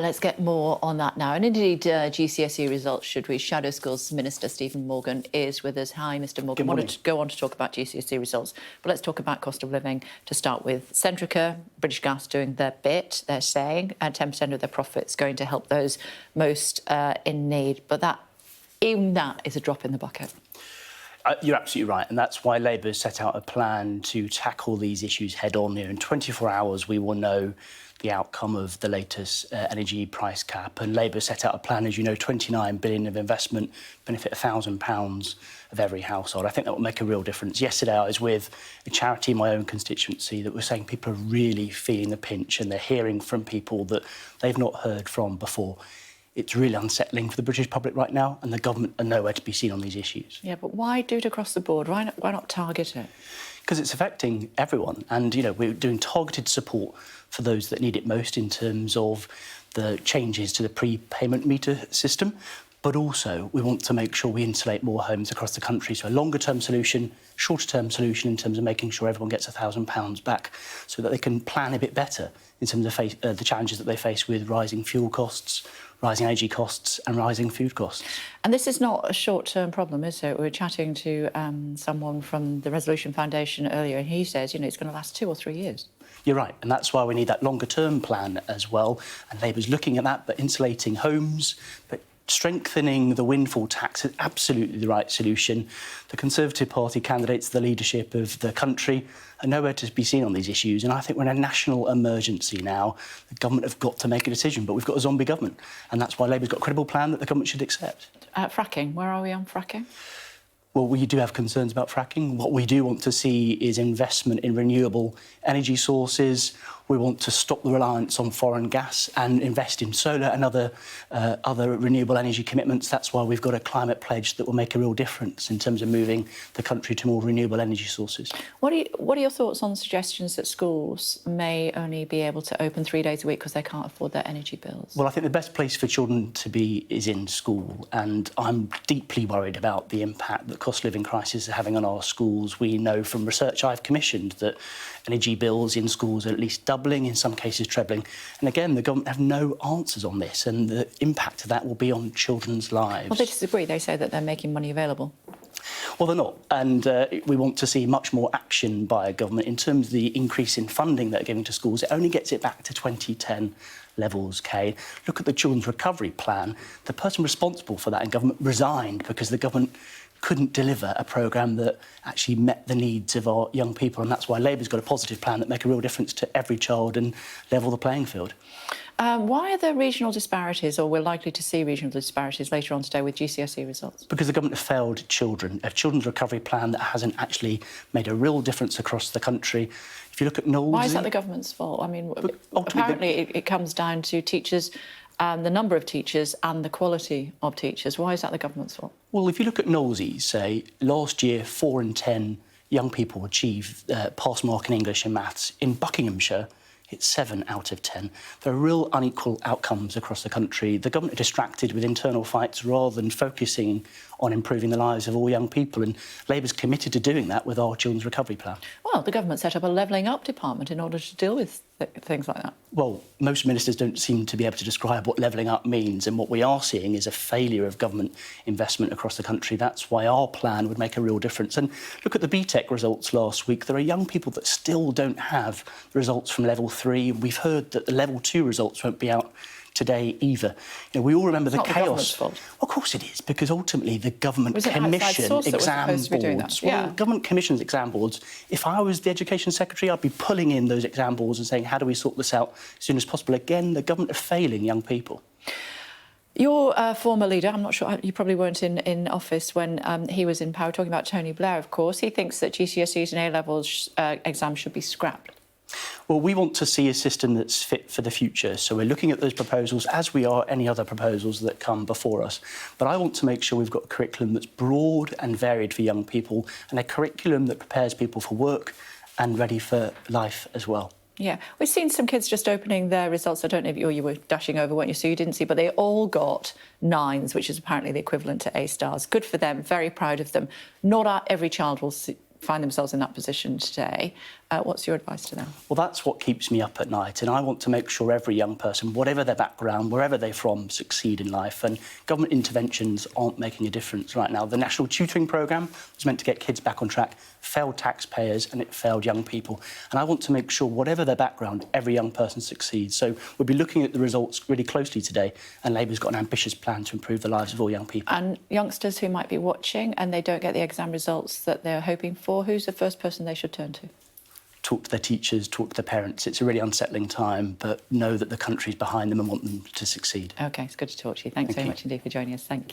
Let's get more on that now. And indeed, GCSE results, should we? Shadow Schools Minister Stephen Morgan is with us. Hi, Mr Morgan. I wanted to go on to talk about GCSE results, but let's talk about cost of living to start with. Centrica, British Gas doing their bit, they're saying, 10% of their profits going to help those most in need. But even that is a drop in the bucket. You're absolutely right, and that's why Labour has set out a plan to tackle these issues head-on. In 24 hours, we will know the outcome of the latest energy price cap, and Labour set out a plan, as you know, 29 billion of investment, benefit £1,000 of every household. I think that will make a real difference. Yesterday, I was with a charity in my own constituency that was saying people are really feeling the pinch, and they're hearing from people that they've not heard from before. It's really unsettling for the British public right now, and the government are nowhere to be seen on these issues. Yeah, but why do it across the board? Why not target it? Because it's affecting everyone, and, you know, we're doing targeted support for those that need it most in terms of the changes to the prepayment meter system, but also we want to make sure we insulate more homes across the country. So a longer-term solution, shorter-term solution in terms of making sure everyone gets £1,000 back so that they can plan a bit better in terms of the challenges that they face with rising fuel costs, rising energy costs and rising food costs. And this is not a short-term problem, is it? We were chatting to someone from the Resolution Foundation earlier, and he says, you know, it's going to last 2 or 3 years. You're right, and that's why we need that longer-term plan as well. And Labour's looking at that, but insulating homes, but strengthening the windfall tax is absolutely the right solution. The Conservative Party candidates for the leadership of the country are nowhere to be seen on these issues, and I think we're in a national emergency now. The government have got to make a decision, but we've got a zombie government, and that's why Labour's got a credible plan that the government should accept. Fracking, where are we on fracking? Well, we do have concerns about fracking. What we do want to see is investment in renewable energy sources. We want to stop the reliance on foreign gas and invest in solar and other renewable energy commitments. That's why we've got a climate pledge that will make a real difference in terms of moving the country to more renewable energy sources. What are your thoughts on suggestions that schools may only be able to open 3 days a week because they can't afford their energy bills? Well, I think the best place for children to be is in school, and I'm deeply worried about the impact that cost of living crisis is having on our schools. We know from research I've commissioned that energy bills in schools are at least doubling, in some cases trebling. And again, the government have no answers on this, and the impact of that will be on children's lives. Well, they disagree. They say that they're making money available. Well, they're not, and we want to see much more action by a government in terms of the increase in funding that they're giving to schools. It only gets it back to 2010 levels, Kay. Look at the Children's Recovery Plan. The person responsible for that in government resigned because the government couldn't deliver a programme that actually met the needs of our young people, and that's why Labour's got a positive plan that make a real difference to every child and level the playing field. Why are there regional disparities, or we're likely to see regional disparities later on today with GCSE results? Because the government have failed children. A children's recovery plan that hasn't actually made a real difference across the country. If you look at Knowlesy... Why is that the government's fault? I mean, apparently it comes down to teachers, the number of teachers and the quality of teachers. Why is that the government's fault? Well, if you look at Knowlesy, say, last year 4 in 10 young people achieved pass mark in English and maths. In Buckinghamshire, it's 7 out of 10. There are real unequal outcomes across the country. The government are distracted with internal fights rather than focusing on improving the lives of all young people, and Labour's committed to doing that with our Children's Recovery Plan. Well, the government set up a levelling up department in order to deal with things like that. Well, most ministers don't seem to be able to describe what levelling up means, and what we are seeing is a failure of government investment across the country. That's why our plan would make a real difference. And look at the BTEC results last week. There are young people that still don't have results from level 3. We've heard that the level 2 results won't be out today either. You know, we all remember the chaos. Fault. Of course it is, because ultimately the government commission exam boards. Yeah. Well, government commissions exam boards. If I was the Education Secretary, I'd be pulling in those exam boards and saying, how do we sort this out as soon as possible? Again, the government are failing young people. Your former leader, I'm not sure, you probably weren't in office when he was in power, talking about Tony Blair, of course. He thinks that GCSEs and A-levels exams should be scrapped. Well, we want to see a system that's fit for the future. So we're looking at those proposals as we are any other proposals that come before us. But I want to make sure we've got a curriculum that's broad and varied for young people, and a curriculum that prepares people for work and ready for life as well. Yeah, we've seen some kids just opening their results. I don't know if you were dashing over, weren't you? So you didn't see, but they all got 9s, which is apparently the equivalent to A stars. Good for them, very proud of them. Not every child will find themselves in that position today. What's your advice to them? Well, that's what keeps me up at night, and I want to make sure every young person, whatever their background, wherever they're from, succeed in life, and government interventions aren't making a difference right now. The National Tutoring Programme was meant to get kids back on track, failed taxpayers, and it failed young people. And I want to make sure, whatever their background, every young person succeeds. So we'll be looking at the results really closely today, and Labour's got an ambitious plan to improve the lives of all young people. And youngsters who might be watching and they don't get the exam results that they're hoping for, who's the first person they should turn to? Talk to their teachers, talk to their parents. It's a really unsettling time, but know that the country's behind them and want them to succeed. OK, it's good to talk to you. Thanks very much indeed for joining us. Thank you.